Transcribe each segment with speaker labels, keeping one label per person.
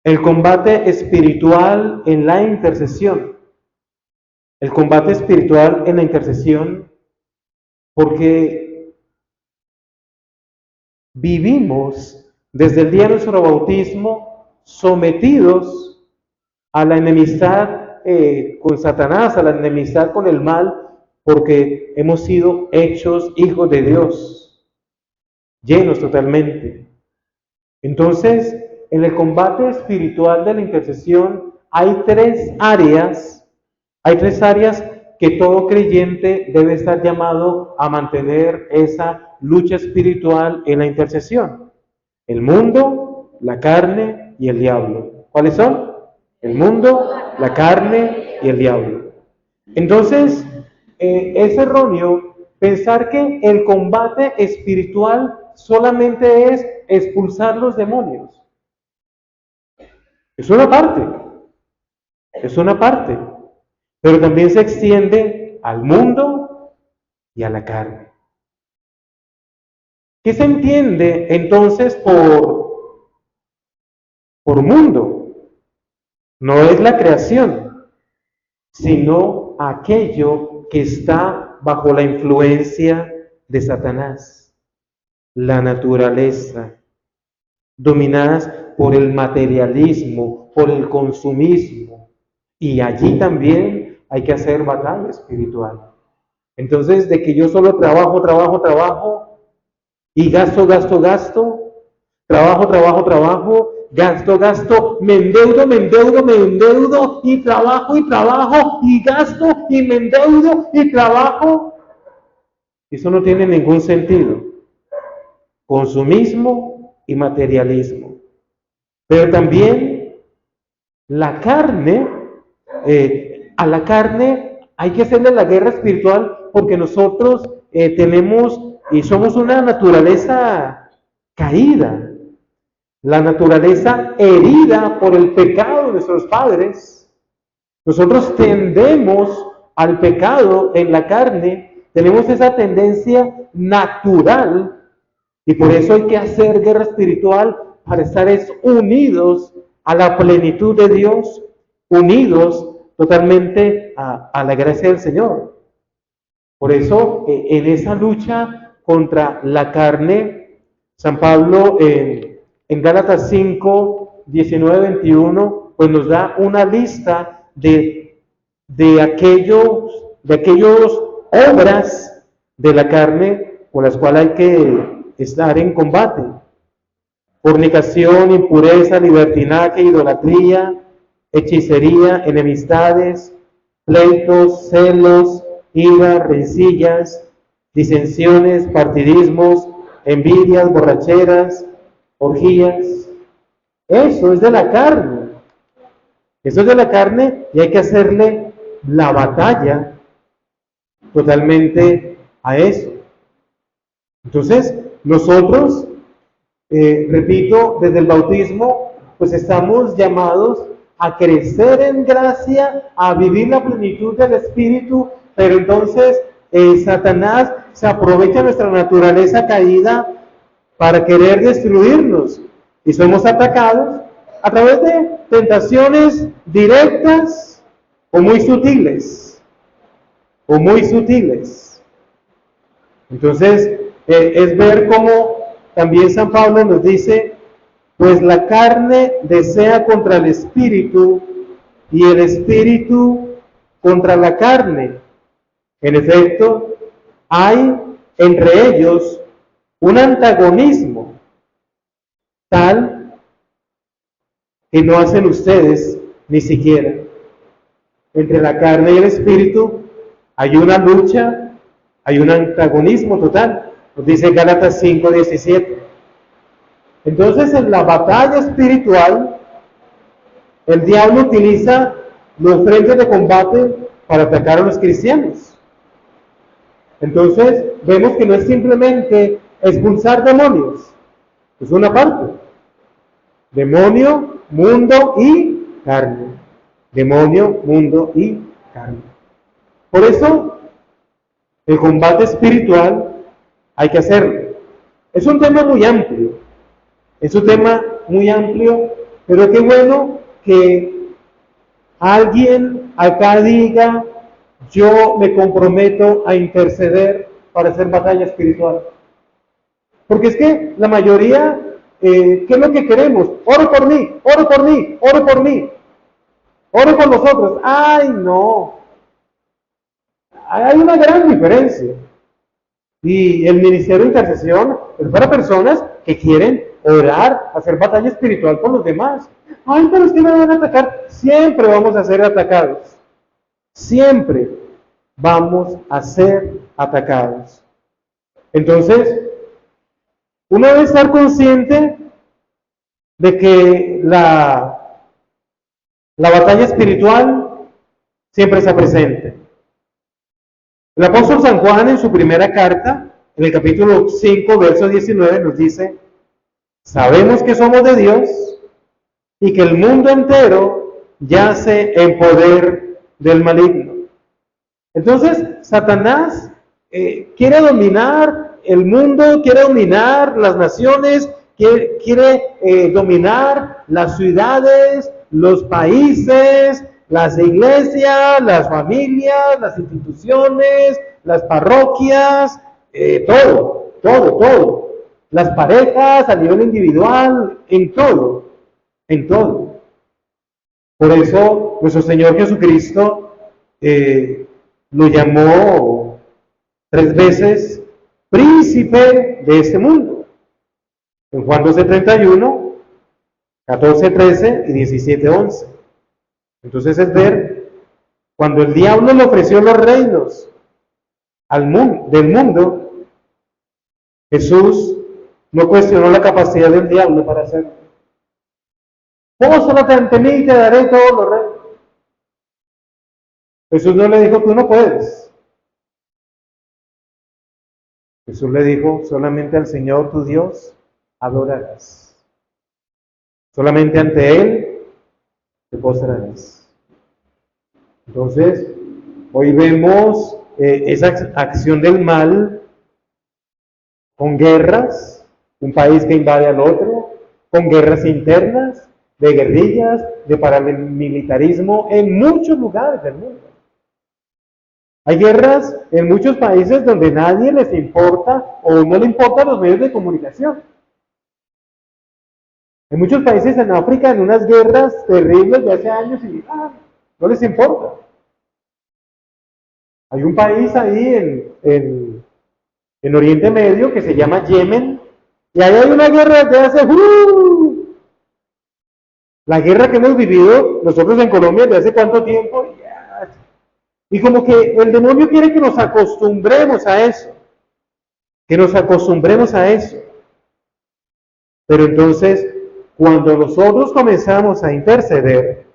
Speaker 1: El combate espiritual en la intercesión. El combate espiritual en la intercesión, porque vivimos desde el día de nuestro bautismo sometidos a la enemistad con Satanás, a la enemistad con el mal, porque hemos sido hechos hijos de Dios, llenos totalmente. Entonces, en el combate espiritual de la intercesión hay tres áreas que todo creyente debe estar llamado a mantener esa lucha espiritual en la intercesión. El mundo, la carne y el diablo. ¿Cuáles son? El mundo, la carne y el diablo. Entonces, es erróneo pensar que el combate espiritual solamente es expulsar los demonios. Es una parte, pero también se extiende al mundo y a la carne. ¿Qué se entiende entonces por mundo? No es la creación, sino aquello que está bajo la influencia de Satanás, la naturaleza, dominadas por el materialismo, por el consumismo. Y allí también hay que hacer batalla espiritual. Entonces, de que yo solo trabajo y gasto, trabajo, gasto, me endeudo y trabajo y gasto y me endeudo y trabajo. Eso no tiene ningún sentido. Consumismo y materialismo. Pero también la carne, a la carne hay que hacerle la guerra espiritual porque nosotros tenemos y somos una naturaleza caída, la naturaleza herida por el pecado de nuestros padres. Nosotros tendemos al pecado en la carne, tenemos esa tendencia natural y por eso hay que hacer guerra espiritual para estar unidos a la plenitud de Dios, unidos totalmente a la gracia del Señor. Por eso, en esa lucha contra la carne, San Pablo en Gálatas 5, 19, 21, pues nos da una lista de aquellos obras de la carne con las cuales hay que estar en combate. Fornicación, impureza, libertinaje, idolatría, hechicería, enemistades, pleitos, celos, ira, rencillas, disensiones, partidismos, envidias, borracheras, orgías. Eso es de la carne. Eso es de la carne y hay que hacerle la batalla totalmente a eso. Entonces, nosotros, repito, desde el bautismo, pues estamos llamados a crecer en gracia, a vivir la plenitud del Espíritu, pero entonces Satanás se aprovecha de nuestra naturaleza caída para querer destruirnos y somos atacados a través de tentaciones directas o muy sutiles. Entonces, es ver cómo también San Pablo nos dice, pues la carne desea contra el espíritu y el espíritu contra la carne. En efecto, hay entre ellos un antagonismo tal que no hacen ustedes ni siquiera. Entre la carne y el espíritu hay una lucha, hay un antagonismo total. Nos dice Gálatas 5:17. Entonces, en la batalla espiritual, el diablo utiliza los frentes de combate para atacar a los cristianos. Entonces, vemos que no es simplemente expulsar demonios, es una parte. Demonio, mundo y carne. Demonio, mundo y carne. Por eso, el combate espiritual hay que hacerlo. Es un tema muy amplio. Pero qué bueno que alguien acá diga, yo me comprometo a interceder para hacer batalla espiritual. Porque es que la mayoría, ¿qué es lo que queremos? Oro por mí, oro por mí, oro por mí, oro por los otros. ¡Ay, no! Hay una gran diferencia. Y el ministerio de intercesión es para personas que quieren orar, hacer batalla espiritual con los demás. Ay, pero es que me van a atacar. Siempre vamos a ser atacados. Siempre vamos a ser atacados. Entonces, uno debe estar consciente de que la batalla espiritual siempre está presente. El apóstol San Juan en su primera carta, en el capítulo 5, verso 19, nos dice, sabemos que somos de Dios y que el mundo entero yace en poder del maligno. Entonces, Satanás quiere dominar el mundo, quiere dominar las naciones, quiere dominar las ciudades, los países, las iglesias, las familias, las instituciones, las parroquias, todo. Las parejas a nivel individual, en todo. Por eso nuestro Señor Jesucristo lo llamó 3 veces príncipe de este mundo. En Juan 12:31, 14:13 y 17:11. Entonces es ver cuando el diablo le ofreció los reinos del mundo, Jesús no cuestionó la capacidad del diablo para hacerlo. Póstrate ante mí y te daré todos los reinos. Jesús no le dijo, tú no puedes. Jesús le dijo, solamente al Señor tu Dios adorarás. Solamente ante Él te postrarás. Entonces, hoy vemos esa acción del mal con guerras, un país que invade al otro, con guerras internas, de guerrillas, de paramilitarismo en muchos lugares del mundo. Hay guerras en muchos países donde nadie les importa o no le importan los medios de comunicación. En muchos países en África, en unas guerras terribles de hace años y no les importa. Hay un país ahí en Oriente Medio que se llama Yemen y ahí hay una guerra de hace la guerra que hemos vivido nosotros en Colombia de hace cuánto tiempo. Y como que el demonio quiere que nos acostumbremos a eso. Pero entonces, cuando nosotros comenzamos a interceder,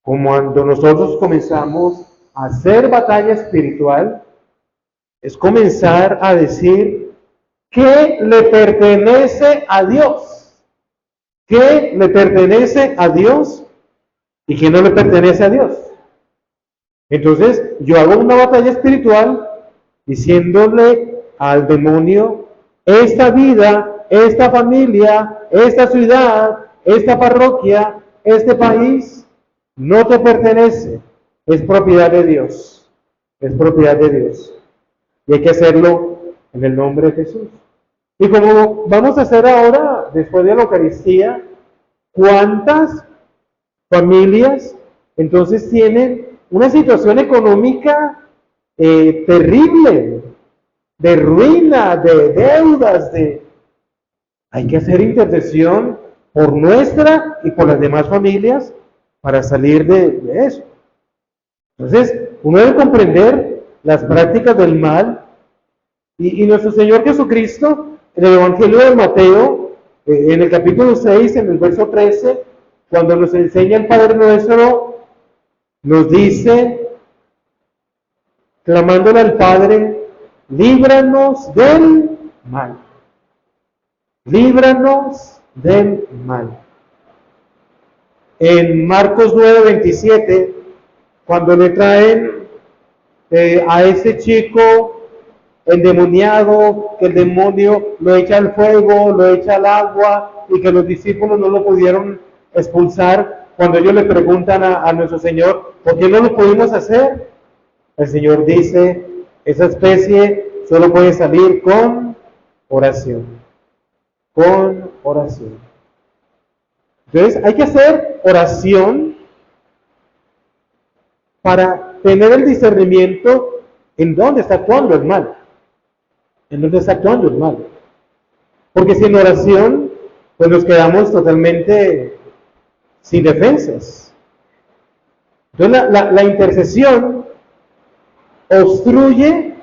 Speaker 1: cuando nosotros comenzamos a hacer batalla espiritual, es comenzar a decir qué le pertenece a Dios. ¿Qué le pertenece a Dios y qué no le pertenece a Dios? Entonces, yo hago una batalla espiritual diciéndole al demonio, esta vida, esta familia, esta ciudad, esta parroquia, este país, no te pertenece, es propiedad de Dios, es propiedad de Dios. Y hay que hacerlo en el nombre de Jesús. Y como vamos a hacer ahora, después de la Eucaristía, ¿cuántas familias entonces tienen una situación económica terrible, de ruina, de deudas, hay que hacer intercesión por nuestra y por las demás familias para salir de eso. Entonces, uno debe comprender las prácticas del mal y nuestro Señor Jesucristo, en el Evangelio de Mateo, en el capítulo 6, en el verso 13, cuando nos enseña el Padre Nuestro, nos dice, clamándole al Padre, líbranos del mal. Líbranos del mal. En Marcos 9:27, cuando le traen a ese chico endemoniado, que el demonio lo echa al fuego, lo echa al agua, y que los discípulos no lo pudieron expulsar, cuando ellos le preguntan a nuestro Señor, ¿por qué no lo pudimos hacer? El Señor dice, esa especie solo puede salir con oración. Con oración. Entonces hay que hacer oración para tener el discernimiento en dónde está actuando el mal. En dónde está actuando el mal. Porque sin oración, pues nos quedamos totalmente sin defensas. Entonces la intercesión obstruye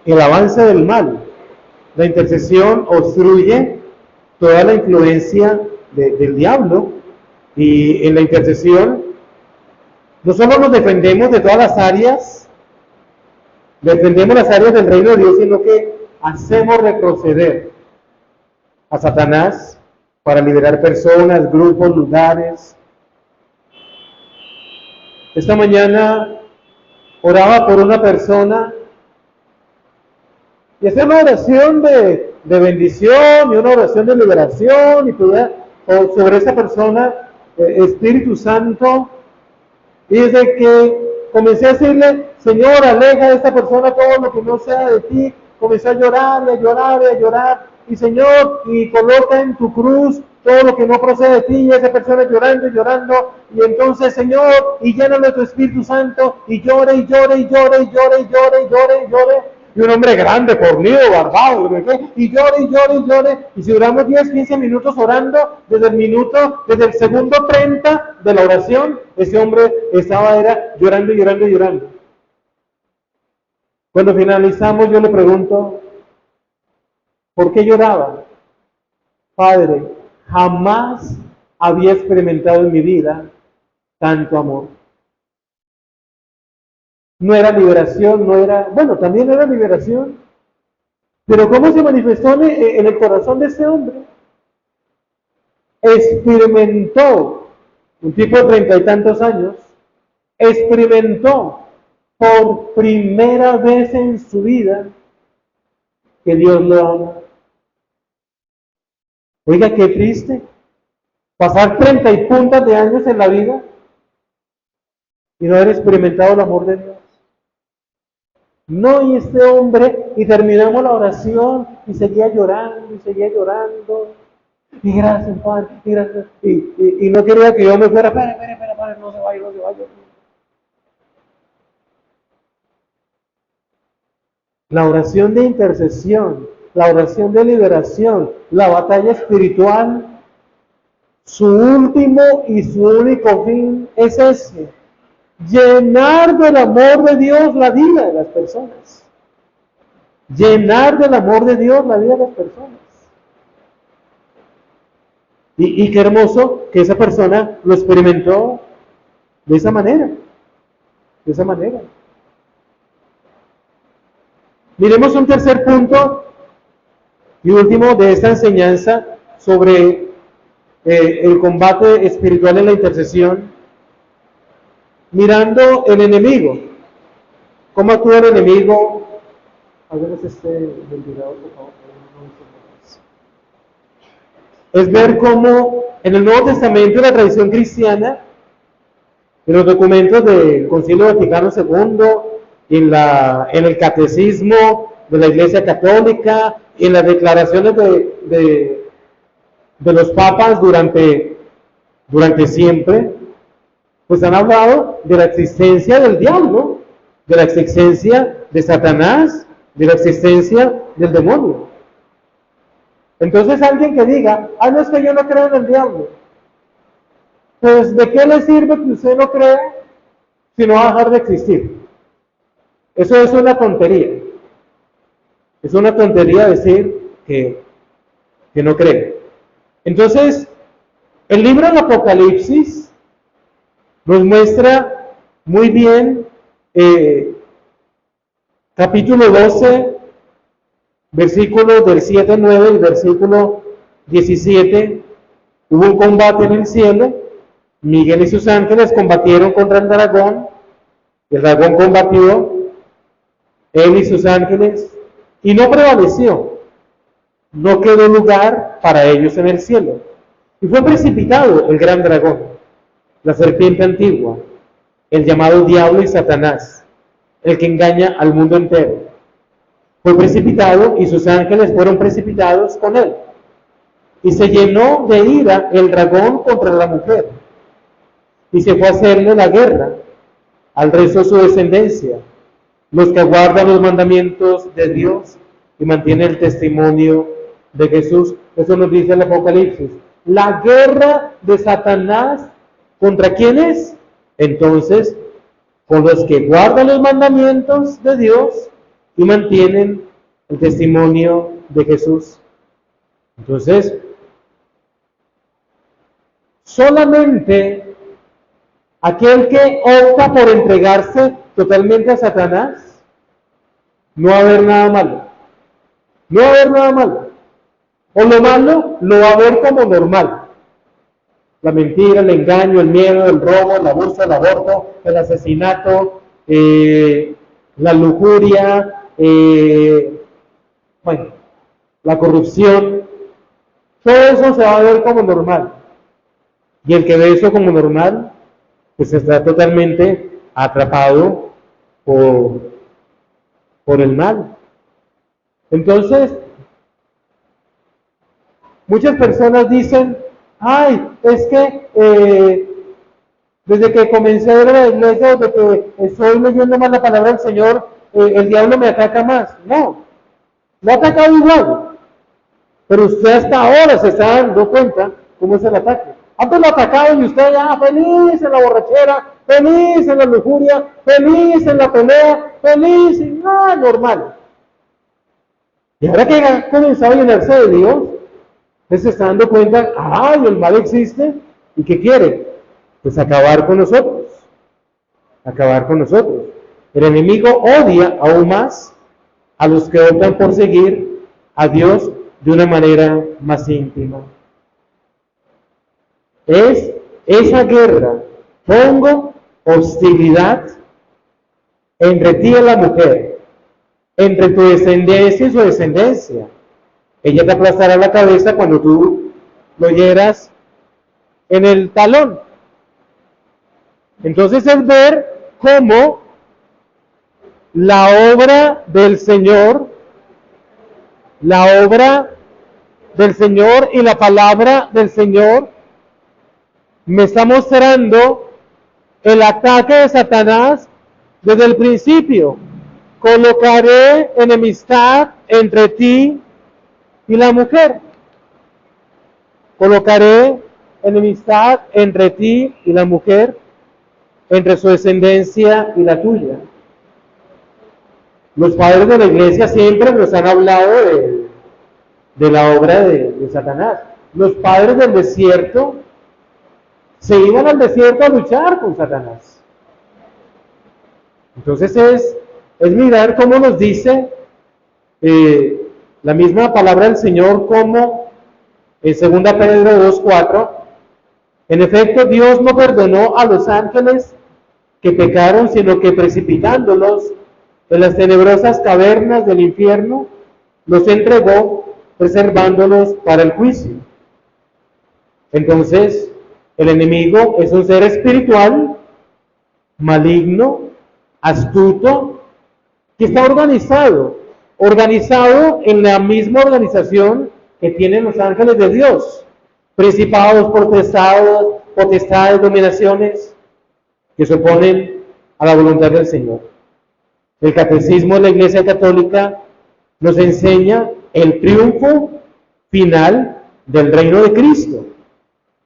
Speaker 1: el avance del mal. La intercesión obstruye toda la influencia del diablo, y en la intercesión no solo nos defendemos de todas las áreas, defendemos las áreas del reino de Dios, sino que hacemos retroceder a Satanás para liberar personas, grupos, lugares. Esta mañana oraba por una persona y hacía una oración de bendición y una oración de liberación, y pedía sobre esa persona, Espíritu Santo, y desde que comencé a decirle, Señor, aleja de esta persona todo lo que no sea de ti, comencé a llorar y a llorar y a llorar, y Señor, y coloca en tu cruz todo lo que no procede de ti, y esa persona llorando y llorando, y entonces, Señor, y llénalo de tu Espíritu Santo, y llore, y llore, y llore, y llore, y llore, y llore, y llore. Y un hombre grande, fornido, barbado, y llore, y llore, y llore. Y si duramos 10, 15 minutos orando, desde el segundo 30 de la oración, ese hombre era llorando, y llorando, y llorando. Cuando finalizamos, yo le pregunto, ¿por qué lloraba? Padre, jamás había experimentado en mi vida tanto amor. No era liberación, bueno, también era liberación, pero ¿cómo se manifestó en el corazón de ese hombre? Experimentó, un tipo de 30 y tantos años, experimentó por primera vez en su vida que Dios lo ama. Oiga, qué triste, pasar 30 y puntas de años en la vida y no haber experimentado el amor de Dios. No, y este hombre, y terminamos la oración, y seguía llorando, y seguía llorando, y gracias, Padre, y gracias, y no quería que yo me fuera, espera, Padre, no se vaya. La oración de intercesión, la oración de liberación, la batalla espiritual, su último y su único fin es ese: llenar del amor de Dios la vida de las personas. Llenar del amor de Dios la vida de las personas. Y qué hermoso que esa persona lo experimentó de esa manera. De esa manera. Miremos un tercer punto y último de esta enseñanza sobre el combate espiritual en la intercesión. Mirando el enemigo. ¿Cómo actúa el enemigo? Háganos ventilado, por favor. Es ver cómo en el Nuevo Testamento, en la tradición cristiana, en los documentos del Concilio Vaticano II, en el Catecismo de la Iglesia Católica, en las declaraciones de los papas durante siempre, pues han hablado de la existencia del diablo, de la existencia de Satanás, de la existencia del demonio. Entonces alguien que diga, no es que yo no creo en el diablo, pues ¿de qué le sirve que usted no crea si no va a dejar de existir? Eso es una tontería. Es una tontería decir que no cree. Entonces, el libro del Apocalipsis nos muestra muy bien, capítulo 12, versículos del 7 al 9 y versículo 17, hubo un combate en el cielo, Miguel y sus ángeles combatieron contra el dragón combatió, él y sus ángeles, y no prevaleció, no quedó lugar para ellos en el cielo. Y fue precipitado el gran dragón, la serpiente antigua, el llamado diablo y Satanás, el que engaña al mundo entero. Fue precipitado y sus ángeles fueron precipitados con él. Y se llenó de ira el dragón contra la mujer. Y se fue a hacerle la guerra al resto de su descendencia, los que guardan los mandamientos de Dios y mantienen el testimonio de Jesús. Eso nos dice el Apocalipsis. La guerra de Satanás, ¿contra quiénes? Entonces, con los que guardan los mandamientos de Dios y mantienen el testimonio de Jesús. Entonces, solamente aquel que opta por entregarse totalmente a Satanás, no va a haber nada malo. No va a haber nada malo. O lo malo lo va a ver como normal. La mentira, el engaño, el miedo, el robo, el abuso, el aborto, el asesinato, la lujuria, la corrupción. Todo eso se va a ver como normal. Y el que ve eso como normal, pues está totalmente atrapado por el mal. Entonces, muchas personas dicen, ay, es que desde que comencé a ir a la iglesia, desde que estoy leyendo más la palabra del Señor, el diablo me ataca más. No, lo ha atacado igual, pero usted hasta ahora se está dando cuenta cómo es el ataque. Antes lo atacaba y usted ya feliz en la borrachera, feliz en la lujuria, feliz en la pelea, feliz y nada normal. Y ahora que ha comenzado a llenarse de Dios, usted se está dando cuenta, ay, el mal existe, ¿y qué quiere? Pues acabar con nosotros, acabar con nosotros. El enemigo odia aún más a los que optan por seguir a Dios de una manera más íntima. Es esa guerra, pongo hostilidad entre ti y la mujer, entre tu descendencia y su descendencia. Ella te aplastará la cabeza cuando tú lo hieras en el talón. Entonces es ver cómo la obra del Señor y la palabra del Señor me está mostrando el ataque de Satanás desde el principio. Colocaré enemistad entre ti y la mujer. Colocaré enemistad entre ti y la mujer, entre su descendencia y la tuya. Los padres de la iglesia siempre nos han hablado de la obra de Satanás. Los padres del desierto se iban al desierto a luchar con Satanás. Entonces es mirar cómo nos dice la misma palabra del Señor, como en 2 Pedro 2:4, en efecto Dios no perdonó a los ángeles que pecaron, sino que precipitándolos en las tenebrosas cavernas del infierno, los entregó, preservándolos para el juicio. Entonces, el enemigo es un ser espiritual, maligno, astuto, que está organizado en la misma organización que tienen los ángeles de Dios, principados, potestades, dominaciones, que se oponen a la voluntad del Señor. El catecismo de la Iglesia Católica nos enseña el triunfo final del reino de Cristo,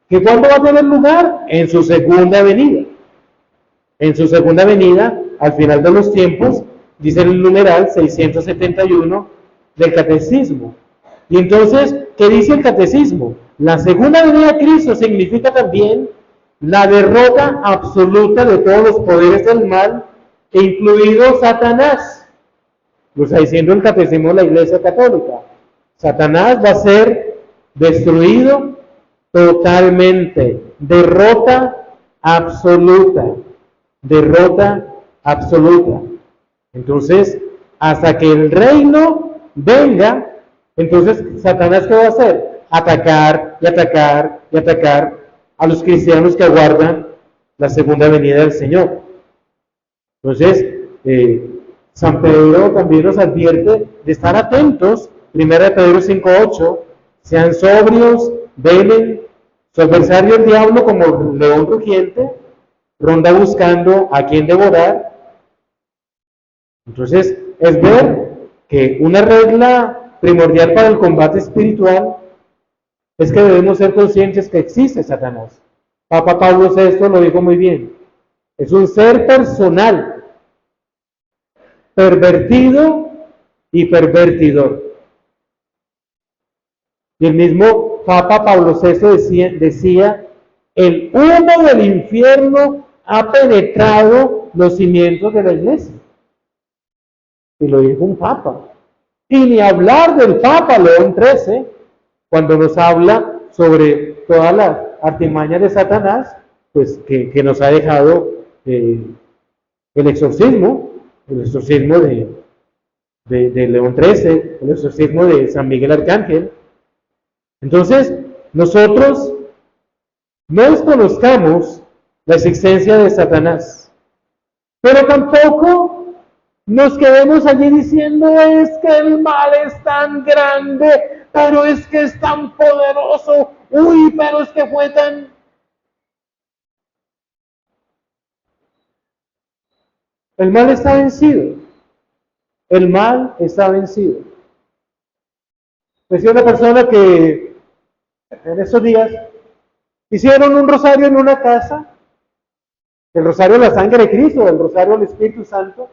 Speaker 1: que ¿cuándo va a tener lugar? En su segunda venida. En su segunda venida, al final de los tiempos, dice el numeral 671 del catecismo. Y entonces, ¿qué dice el catecismo? La segunda venida de Cristo significa también la derrota absoluta de todos los poderes del mal, incluido Satanás. Lo está diciendo el catecismo de la Iglesia Católica. Satanás va a ser destruido totalmente. Derrota absoluta. Derrota absoluta. Entonces, hasta que el reino venga, entonces Satanás, ¿qué va a hacer? atacar y atacar y atacar a los cristianos que aguardan la segunda venida del Señor. Entonces, San Pedro también nos advierte de estar atentos. 1 Pedro 5:8, sean sobrios, velen, su adversario el diablo como león rugiente, ronda buscando a quien devorar. Entonces, es ver que una regla primordial para el combate espiritual es que debemos ser conscientes que existe Satanás. Papa Pablo VI lo dijo muy bien. Es un ser personal, pervertido y pervertidor. Y el mismo Papa Pablo VI decía, el humo del infierno ha penetrado los cimientos de la iglesia. Y lo dijo un papa. Y ni hablar del Papa León XIII, cuando nos habla sobre todas las artimañas de Satanás, pues que nos ha dejado el exorcismo de León XIII, el exorcismo de San Miguel Arcángel. Entonces, nosotros no desconozcamos la existencia de Satanás, pero tampoco nos quedemos allí diciendo es que el mal es tan grande, pero es que es tan poderoso, uy, pero es que fue tan... El mal está vencido, el mal está vencido. Decía una persona que en esos días hicieron un rosario en una casa, el rosario de la sangre de Cristo, el rosario del Espíritu Santo.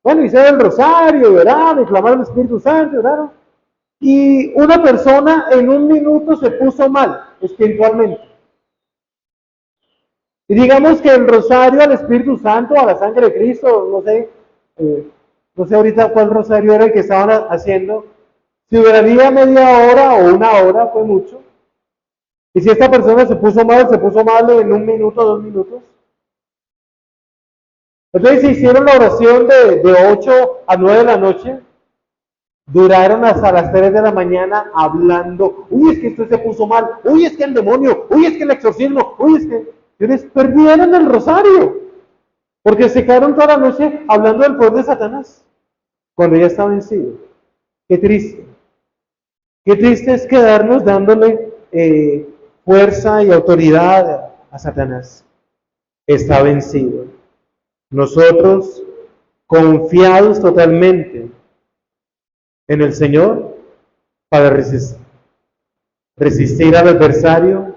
Speaker 1: Bueno, hicieron el rosario, lloraron, clamaron el Espíritu Santo, lloraron. Y una persona en un minuto se puso mal espiritualmente. Y digamos que el rosario al Espíritu Santo, a la sangre de Cristo, no sé ahorita cuál rosario era el que estaban haciendo, si duraría media hora o una hora, fue mucho. Y si esta persona se puso mal en un minuto, 2 minutos. Entonces se hicieron la oración de 8 a 9 de la noche, duraron hasta las 3 de la mañana hablando, uy, es que esto se puso mal, uy, es que el demonio, uy, es que el exorcismo, uy, es que... Ustedes perdieron el rosario, porque se quedaron toda la noche hablando del poder de Satanás, cuando ya está vencido. Qué triste. Qué triste es quedarnos dándole fuerza y autoridad a Satanás. Está vencido. Nosotros, confiados totalmente en el Señor, para resistir al adversario,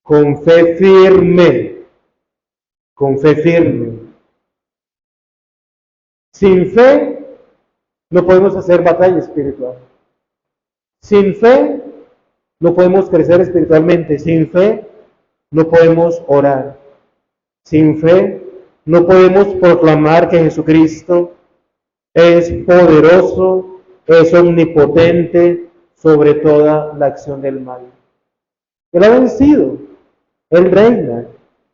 Speaker 1: con fe firme, con fe firme. Sin fe no podemos hacer batalla espiritual. Sin fe no podemos crecer espiritualmente. Sin fe no podemos orar. Sin fe no podemos proclamar que Jesucristo es poderoso, es omnipotente sobre toda la acción del mal. Él ha vencido. Él reina,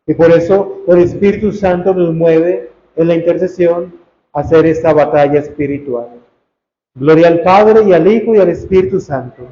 Speaker 1: y por eso el Espíritu Santo nos mueve en la intercesión a hacer esta batalla espiritual. Gloria al Padre y al Hijo y al Espíritu Santo.